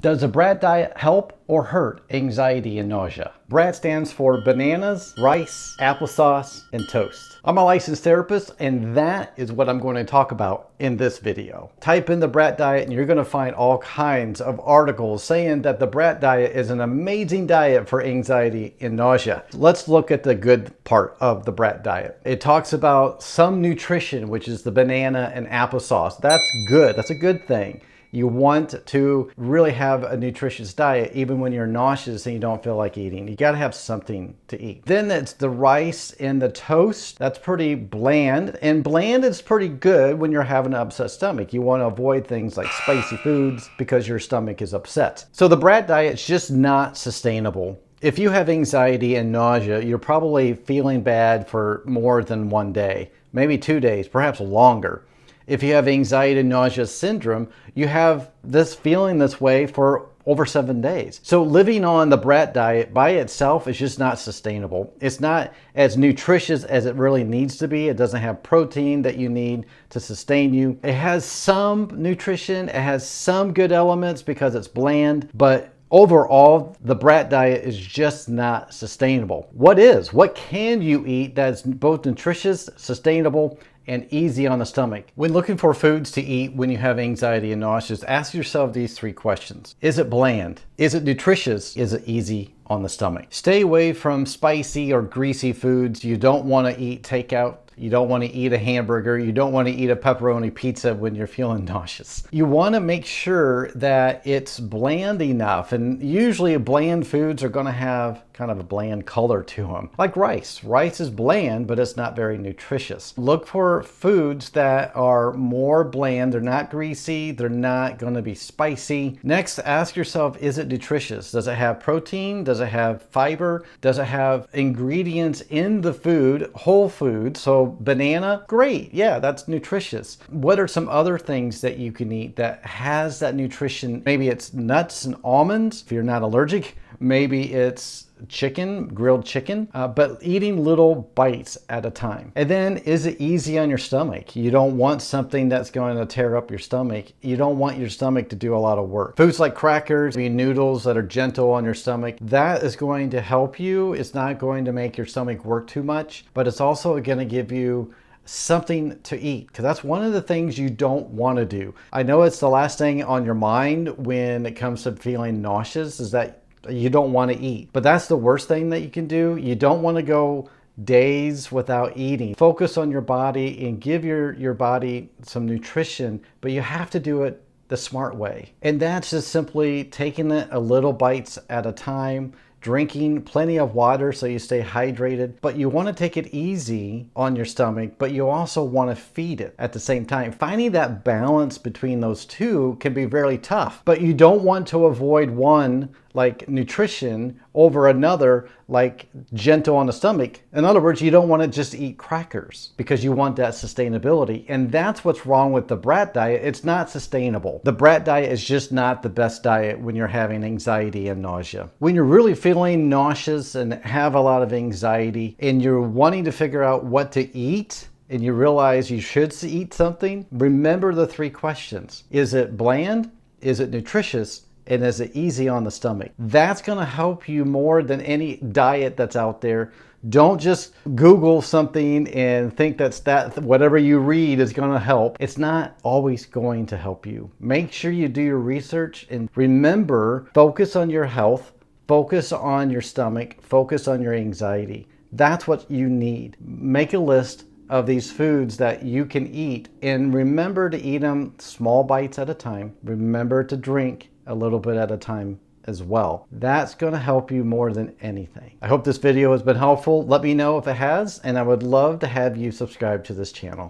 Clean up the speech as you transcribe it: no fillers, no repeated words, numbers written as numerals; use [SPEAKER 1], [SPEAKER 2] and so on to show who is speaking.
[SPEAKER 1] Does the BRAT diet help or hurt anxiety and nausea? BRAT stands for bananas, rice, applesauce, and toast. I'm a licensed therapist, and that is what I'm going to talk about in this video. Type in the BRAT diet and you're going to find all kinds of articles saying that the BRAT diet is an amazing diet for anxiety and nausea. Let's look at the good part of the BRAT diet. It talks about some nutrition, which is the banana and applesauce. That's good. That's a good thing. You want to really have a nutritious diet even when you're nauseous and you don't feel like eating. You got to have something to eat. Then it's the rice and the toast. That's pretty bland, and bland is pretty good when you're having an upset stomach. You want to avoid things like spicy foods because your stomach is upset. So the BRAT diet is just not sustainable. If you have anxiety and nausea, you're probably feeling bad for more than one day, maybe 2 days, perhaps longer. If you have anxiety and nausea syndrome, you have this feeling this way for over 7 days. So living on the BRAT diet by itself is just not sustainable. It's not as nutritious as it really needs to be. It doesn't have protein that you need to sustain you. It has some nutrition, it has some good elements because it's bland, but overall, the BRAT diet is just not sustainable. What can you eat that's both nutritious, sustainable, and easy on the stomach? When looking for foods to eat when you have anxiety and nausea, ask yourself these 3 questions. Is it bland? Is it nutritious? Is it easy on the stomach? Stay away from spicy or greasy foods. You don't want to eat takeout. You don't want to eat a hamburger. You don't want to eat a pepperoni pizza when you're feeling nauseous. You want to make sure that it's bland enough. And usually bland foods are going to have kind of a bland color to them. Like rice. Rice is bland, but it's not very nutritious. Look for foods that are more bland. They're not greasy. They're not going to be spicy. Next, ask yourself, is it nutritious? Does it have protein? Does it have fiber? Does it have ingredients in the food, whole food? So banana, great. Yeah, that's nutritious. What are some other things that you can eat that has that nutrition? Maybe it's nuts and almonds if you're not allergic. Maybe it's chicken, grilled chicken, but eating little bites at a time. And then, is it easy on your stomach? You don't want something that's going to tear up your stomach. You don't want your stomach to do a lot of work. Foods like crackers, noodles that are gentle on your stomach, that is going to help you. It's not going to make your stomach work too much, but it's also going to give you something to eat, because that's one of the things you don't want to do. I know it's the last thing on your mind when it comes to feeling nauseous, is that you don't want to eat. But that's the worst thing that you can do. You don't want to go days without eating. Focus on your body and give your body some nutrition, but you have to do it the smart way. And that's just simply taking it a little bites at a time, drinking plenty of water so you stay hydrated. But you want to take it easy on your stomach, but you also want to feed it at the same time. Finding that balance between those two can be very tough, but you don't want to avoid one, like nutrition, over another, like gentle on the stomach. In other words, you don't want to just eat crackers because you want that sustainability. And that's what's wrong with the BRAT diet. It's not sustainable. The BRAT diet is just not the best diet when you're having anxiety and nausea. When you're really feeling nauseous and have a lot of anxiety and you're wanting to figure out what to eat, and you realize you should eat something, remember the 3 questions. Is it bland? Is it nutritious? And is it easy on the stomach? That's going to help you more than any diet that's out there. Don't just Google something and think that whatever you read is going to help. It's not always going to help you. Make sure you do your research, and remember, focus on your health, focus on your stomach, focus on your anxiety. That's what you need. Make a list of these foods that you can eat, and remember to eat them small bites at a time. Remember to drink a little bit at a time as well. That's going to help you more than anything. I hope this video has been helpful. Let me know if it has, and I would love to have you subscribe to this channel.